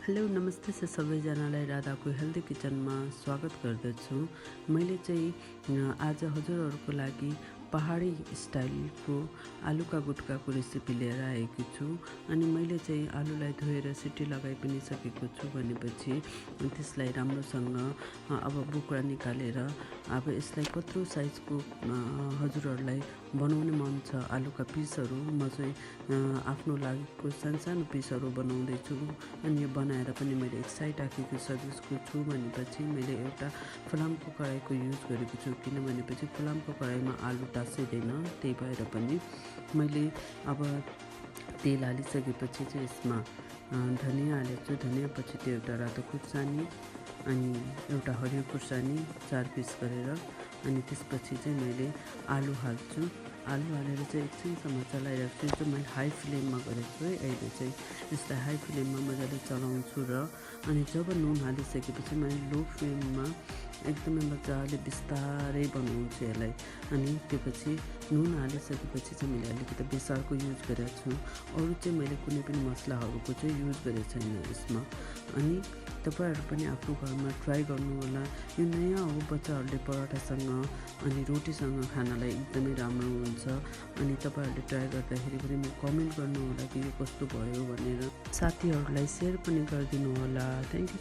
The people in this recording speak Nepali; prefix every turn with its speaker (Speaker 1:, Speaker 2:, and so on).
Speaker 1: हेलो नमस्ते से सबैजनालाई राधाको हेल्दी किचनमा स्वागत गर्दछु। मैले चाहिँ आज हजुरहरूको लागि पहाडी स्टाइलको आलुका गुटकाको रेसिपी लिएर आएकी छु। अनि मैले चाहिँ आलुलाई धोएर सिटी लगाइ पनि सकेको छु भनेपछि त्यसलाई राम्रोसँग अब बुक्रा निकालेर अब यसलाई कत्रो साइजको हजुरहरूलाई बनाउने मन छ आलुका पिसहरू म चाहिँ आफ्नो लागिको सानो पिसहरू बनाउँदैछु। अनि यो बनाएर पनि मैले एक साइड राखेको सजेस्टको छु भनेपछि मैले एउटा फलामको कराईको युज गरेको छु, किनभनेपछि फलामको कराईमा आलु टाँसिँदैन। त्यही भएर पनि मैले अब तेल हालिसकेपछि चाहिँ यसमा धनियाँ हालेछु। धनियाँपछि त्यो एउटा रातो खुर्सानी अनि एउटा हरियो खुर्सानी 4 पिस गरेर अनि त्यसपछि चाहिँ मैले आलु हाल्छु। आलु हालेर चाहिँ एकछिनसम्म चलाइराख्छु। यो चाहिँ मैले हाई फ्लेममा गरेको छु है। अहिले चाहिँ यसलाई हाई फ्लेममा मजाले चलाउँछु र अनि जब नुन हालिसकेपछि मैले लो फ्लेममा एकदमै मजाले बिस्तारै बनाउँछु यसलाई। अनि त्योपछि नुन हालिसकेपछि चाहिँ मैले अलिकति बेसारको युज गरेको छु। अरू चाहिँ मैले कुनै पनि मसलाहरूको चाहिँ युज गरेको छैन यसमा। अनि तपाईँहरू पनि आफ्नो घरमा ट्राई गर्नु होला। यो नयाँ हो, बच्चाहरूले पराठासँग अनि रोटीसँग खानालाई एकदमै राम्रो हुन्छ। अनि तपाईँहरूले ट्राई गर्दाखेरि पनि म कमेन्ट गर्नु होला कि यो कस्तो भयो भनेर। साथीहरूलाई सेयर पनि गरिदिनु होला। Thank you.